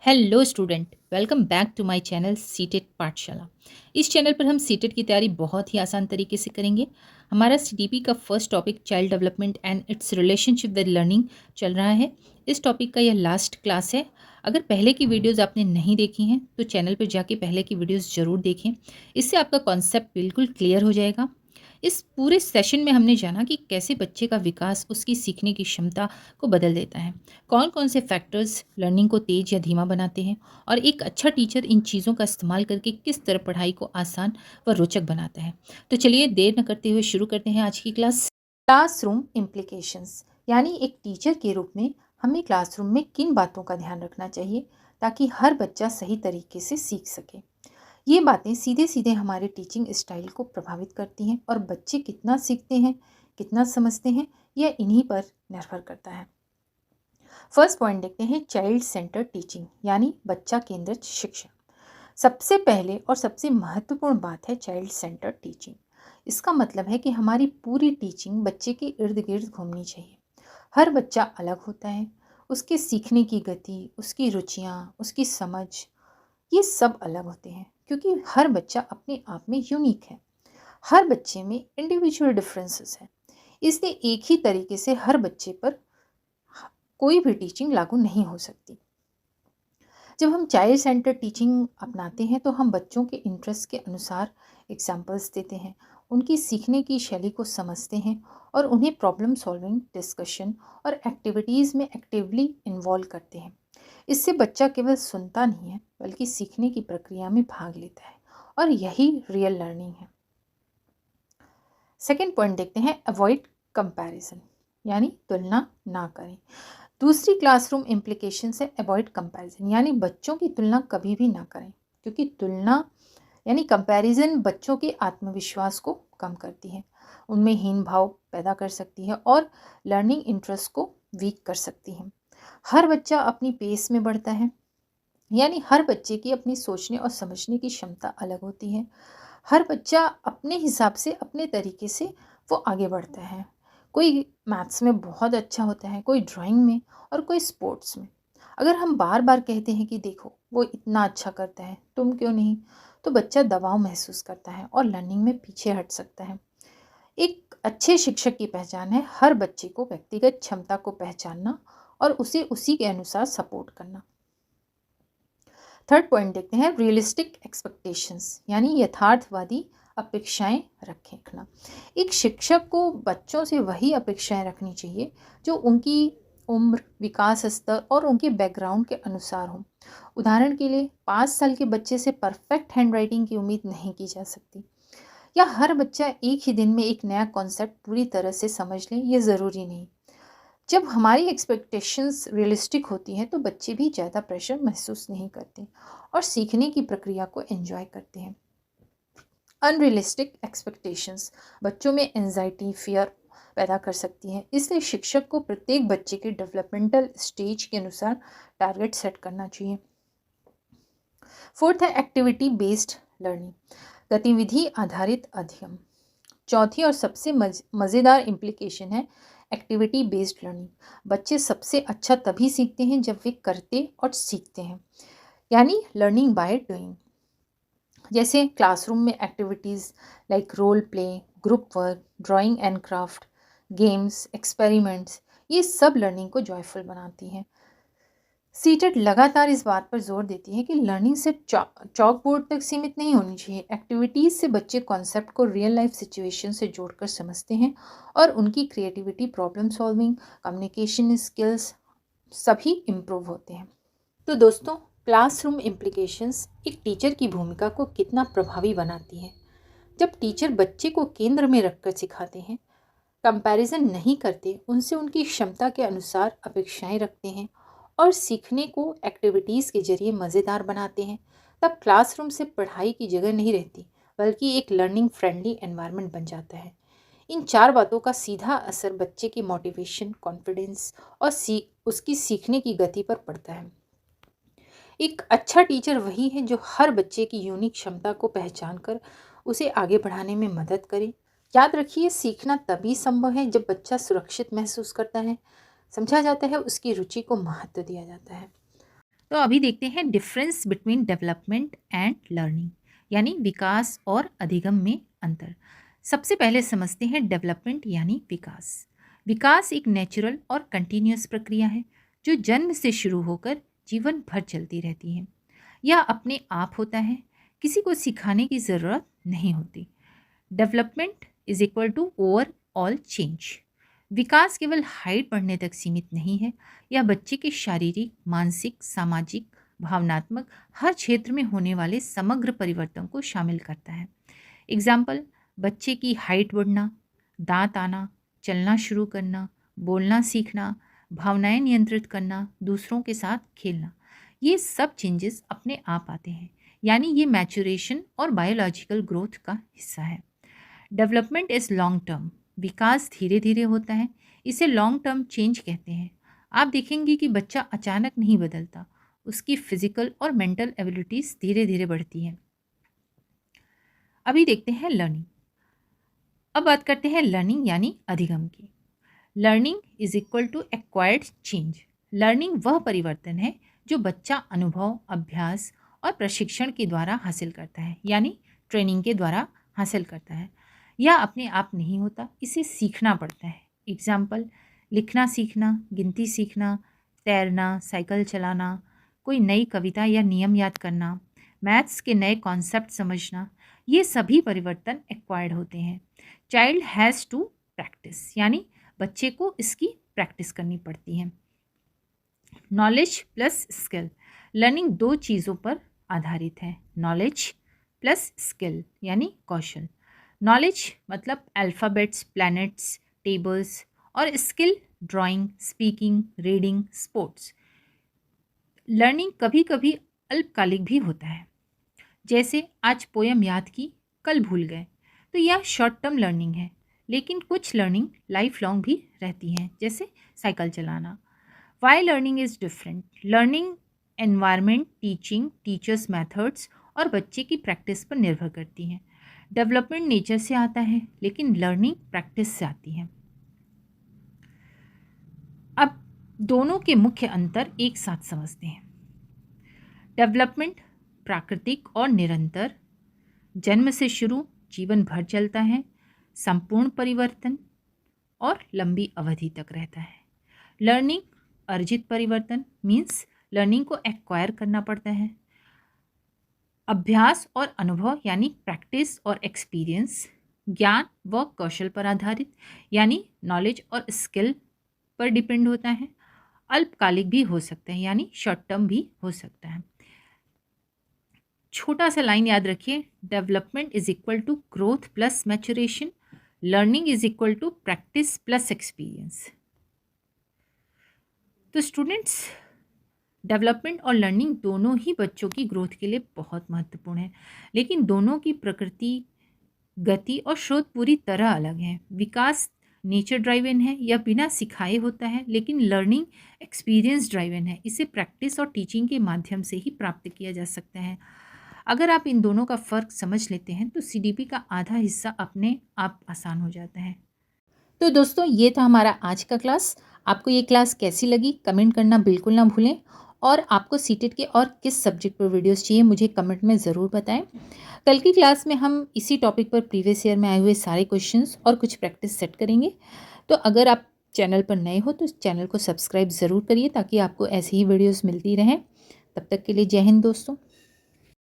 Hello student, welcome back to my channel CTET Pathshala. इस channel पर हम सीटेट की तैयारी बहुत ही आसान तरीके से करेंगे। हमारा सीटीपी का first topic child development and it's relationship with learning चल रहा है। इस टॉपिक का यह लास्ट क्लास है। अगर पहले की वीडियोस आपने नहीं देखी हैं तो चैनल पर जाके पहले की वीडियोस ज़रूर देखें। इससे आपका कॉन्सेप्ट बिल्कुल क्लियर हो जाएगा। इस पूरे सेशन में हमने जाना कि कैसे बच्चे का विकास उसकी सीखने की क्षमता को बदल देता है, कौन कौन से फैक्टर्स लर्निंग को तेज या धीमा बनाते हैं, और एक अच्छा टीचर इन चीज़ों का इस्तेमाल करके किस तरह पढ़ाई को आसान व रोचक बनाता है। तो चलिए देर न करते हुए शुरू करते हैं आज की क्लास। क्लासरूम इम्प्लीकेशंस, यानी एक टीचर के रूप में हमें क्लासरूम में किन बातों का ध्यान रखना चाहिए ताकि हर बच्चा सही तरीके से सीख सके। ये बातें सीधे सीधे हमारे टीचिंग स्टाइल को प्रभावित करती हैं और बच्चे कितना सीखते हैं, कितना समझते हैं, यह इन्हीं पर निर्भर करता है। फर्स्ट पॉइंट देखते हैं, चाइल्ड सेंटर टीचिंग यानी बच्चा केंद्रित शिक्षा। सबसे पहले और सबसे महत्वपूर्ण बात है चाइल्ड सेंटर टीचिंग। इसका मतलब है कि हमारी पूरी टीचिंग बच्चे के इर्द गिर्द घूमनी चाहिए। हर बच्चा अलग होता है, उसके सीखने की गति, उसकी रुचियाँ, उसकी समझ, ये सब अलग होते हैं क्योंकि हर बच्चा अपने आप में यूनिक है। हर बच्चे में इंडिविजुअल डिफरेंसेस हैं, इसलिए एक ही तरीके से हर बच्चे पर कोई भी टीचिंग लागू नहीं हो सकती। जब हम चाइल्ड सेंटर टीचिंग अपनाते हैं तो हम बच्चों के इंटरेस्ट के अनुसार एग्जाम्पल्स देते हैं, उनकी सीखने की शैली को समझते हैं और उन्हें प्रॉब्लम सॉल्विंग, डिस्कशन और एक्टिविटीज़ में एक्टिवली इन्वॉल्व करते हैं। इससे बच्चा केवल सुनता नहीं है बल्कि सीखने की प्रक्रिया में भाग लेता है, और यही रियल लर्निंग है। सेकेंड पॉइंट देखते हैं, अवॉइड कंपैरिजन यानी तुलना ना करें। दूसरी क्लासरूम इम्प्लीकेशन है अवॉइड कंपैरिजन, यानी बच्चों की तुलना कभी भी ना करें, क्योंकि तुलना यानी कंपैरिजन बच्चों के आत्मविश्वास को कम करती है, उनमें हीन भाव पैदा कर सकती है और लर्निंग इंटरेस्ट को वीक कर सकती है। हर बच्चा अपनी पेस में बढ़ता है, यानी हर बच्चे की अपनी सोचने और समझने की क्षमता अलग होती है। हर बच्चा अपने हिसाब से, अपने तरीके से वो आगे बढ़ता है। कोई मैथ्स में बहुत अच्छा होता है, कोई ड्राइंग में और कोई स्पोर्ट्स में। अगर हम बार बार कहते हैं कि देखो वो इतना अच्छा करता है, तुम क्यों नहीं, तो बच्चा दबाव महसूस करता है और लर्निंग में पीछे हट सकता है। एक अच्छे शिक्षक की पहचान है हर बच्चे को व्यक्तिगत क्षमता को पहचानना और उसे उसी के अनुसार सपोर्ट करना। थर्ड पॉइंट देखते हैं, रियलिस्टिक एक्सपेक्टेशंस यानी यथार्थवादी अपेक्षाएं रखना। एक शिक्षक को बच्चों से वही अपेक्षाएं रखनी चाहिए जो उनकी उम्र, विकास स्तर और उनके बैकग्राउंड के अनुसार हो। उदाहरण के लिए 5 साल के बच्चे से परफेक्ट हैंडराइटिंग की उम्मीद नहीं की जा सकती, या हर बच्चा एक ही दिन में एक नया कॉन्सेप्ट पूरी तरह से समझ ले, ये ज़रूरी नहीं। जब हमारी एक्सपेक्टेशंस रियलिस्टिक होती हैं तो बच्चे भी ज़्यादा प्रेशर महसूस नहीं करते और सीखने की प्रक्रिया को एंजॉय करते हैं। अनरियलिस्टिक एक्सपेक्टेशंस बच्चों में एंजाइटी, फियर पैदा कर सकती हैं, इसलिए शिक्षक को प्रत्येक बच्चे के डेवलपमेंटल स्टेज के अनुसार टारगेट सेट करना चाहिए। फोर्थ है एक्टिविटी बेस्ड लर्निंग, गतिविधि आधारित अध्ययन। चौथी और सबसे मज़ेदार इम्प्लीकेशन है एक्टिविटी बेस्ड लर्निंग। बच्चे सबसे अच्छा तभी सीखते हैं जब वे करते और सीखते हैं, यानी लर्निंग बाय डूइंग। जैसे क्लासरूम में activities like role play, group work, drawing and craft, games, experiments, ये सब लर्निंग को जॉयफुल बनाती हैं। सीटेट लगातार इस बात पर जोर देती है कि लर्निंग सिर्फ चॉक बोर्ड तक सीमित नहीं होनी चाहिए। एक्टिविटीज़ से बच्चे कॉन्सेप्ट को रियल लाइफ सिचुएशन से जोड़कर समझते हैं और उनकी creativity, problem solving, communication skills सभी इम्प्रूव होते हैं। तो दोस्तों, क्लासरूम इम्प्लीकेशंस एक टीचर की भूमिका को कितना प्रभावी बनाती है। जब टीचर बच्चे को केंद्र में रखकर सिखाते हैं, कंपैरिजन नहीं करते, उनसे उनकी क्षमता के अनुसार अपेक्षाएं रखते हैं और सीखने को एक्टिविटीज़ के जरिए मज़ेदार बनाते हैं, तब क्लासरूम से पढ़ाई की जगह नहीं रहती बल्कि एक लर्निंग फ्रेंडली एनवायरनमेंट बन जाता है। इन चार बातों का सीधा असर बच्चे की मोटिवेशन, कॉन्फिडेंस और उसकी सीखने की गति पर पड़ता है। एक अच्छा टीचर वही है जो हर बच्चे की यूनिक क्षमता को पहचान कर उसे आगे बढ़ाने में मदद करे। याद रखिए, सीखना तभी संभव है जब बच्चा सुरक्षित महसूस करता है, समझा जाता है, उसकी रुचि को महत्व दिया जाता है। तो अभी देखते हैं difference between development and learning, यानी विकास और अधिगम में अंतर। सबसे पहले समझते हैं डेवलपमेंट यानी विकास। विकास एक नेचुरल और कंटिन्यूअस प्रक्रिया है जो जन्म से शुरू होकर जीवन भर चलती रहती है। यह अपने आप होता है, किसी को सिखाने की ज़रूरत नहीं होती। Development is equal to overall change. विकास केवल हाइट बढ़ने तक सीमित नहीं है, यह बच्चे के शारीरिक, मानसिक, सामाजिक, भावनात्मक हर क्षेत्र में होने वाले समग्र परिवर्तन को शामिल करता है। एग्जाम्पल, बच्चे की हाइट बढ़ना, दांत आना, चलना शुरू करना, बोलना सीखना, भावनाएं नियंत्रित करना, दूसरों के साथ खेलना, ये सब चेंजेस अपने आप आते हैं, यानी ये मैचुरेशन और बायोलॉजिकल ग्रोथ का हिस्सा है। Development is long term. विकास धीरे धीरे होता है, इसे लॉन्ग टर्म चेंज कहते हैं। आप देखेंगे कि बच्चा अचानक नहीं बदलता, उसकी फिजिकल और मेंटल एबिलिटीज़ धीरे धीरे बढ़ती हैं। अभी देखते हैं लर्निंग। अब बात करते हैं लर्निंग यानी अधिगम की। Learning is equal to acquired change. Learning वह परिवर्तन है जो बच्चा अनुभव, अभ्यास और प्रशिक्षण के द्वारा हासिल करता है, यानी ट्रेनिंग के द्वारा हासिल करता है। यह अपने आप नहीं होता, इसे सीखना पड़ता है। एग्जाम्पल, लिखना सीखना, गिनती सीखना, तैरना, साइकिल चलाना, कोई नई कविता या नियम याद करना, मैथ्स के नए कॉन्सेप्ट समझना, ये सभी परिवर्तन एक्वायर्ड होते हैं। चाइल्ड हैज़ टू प्रैक्टिस, यानी बच्चे को इसकी प्रैक्टिस करनी पड़ती है। Knowledge plus skill. लर्निंग दो चीज़ों पर आधारित है, नॉलेज प्लस स्किल यानी कौशल। नॉलेज मतलब अल्फ़ाबेट्स, प्लैनेट्स, टेबल्स, और skill drawing, speaking, reading, sports. Learning कभी कभी अल्पकालिक भी होता है, जैसे आज पोयम याद की, कल भूल गए, तो यह शॉर्ट टर्म लर्निंग है। लेकिन कुछ लर्निंग लाइफ लॉन्ग भी रहती हैं, जैसे साइकिल चलाना। Why learning is different. Learning environment, teaching, teachers methods और बच्चे की प्रैक्टिस पर निर्भर करती हैं। डेवलपमेंट नेचर से आता है, लेकिन लर्निंग प्रैक्टिस से आती है। अब दोनों के मुख्य अंतर एक साथ समझते हैं। डेवलपमेंट प्राकृतिक और निरंतर, जन्म से शुरू, जीवन भर चलता है, संपूर्ण परिवर्तन और लंबी अवधि तक रहता है। लर्निंग अर्जित परिवर्तन, मीन्स लर्निंग को एक्वायर करना पड़ता है। अभ्यास और अनुभव यानी प्रैक्टिस और एक्सपीरियंस। ज्ञान व कौशल पर आधारित, यानी नॉलेज और स्किल पर डिपेंड होता है। अल्पकालिक भी हो सकता है, यानी शॉर्ट टर्म भी हो सकता है। छोटा सा लाइन याद रखिए, development is equal to growth plus maturation, learning is equal to practice plus experience. तो स्टूडेंट्स, डेवलपमेंट और लर्निंग दोनों ही बच्चों की ग्रोथ के लिए बहुत महत्वपूर्ण है, लेकिन दोनों की प्रकृति, गति और स्रोत पूरी तरह अलग है। विकास नेचर ड्राइवन है, यह बिना सिखाए होता है, लेकिन लर्निंग एक्सपीरियंस ड्राइवन है, इसे प्रैक्टिस और टीचिंग के माध्यम से ही प्राप्त किया जा सकता है। अगर आप इन दोनों का फ़र्क समझ लेते हैं तो सीडीपी का आधा हिस्सा अपने आप आसान हो जाता है। तो दोस्तों, ये था हमारा आज का क्लास। आपको ये क्लास कैसी लगी कमेंट करना बिल्कुल ना भूलें, और आपको सीटेट के और किस सब्जेक्ट पर वीडियोस चाहिए मुझे कमेंट में ज़रूर बताएं। कल की क्लास में हम इसी टॉपिक पर प्रीवियस ईयर में आए हुए सारे क्वेश्चंस और कुछ प्रैक्टिस सेट करेंगे। तो अगर आप चैनल पर नए हो तो चैनल को सब्सक्राइब ज़रूर करिए, ताकि आपको ऐसी ही वीडियोस मिलती रहें। तब तक के लिए जय हिंद दोस्तों।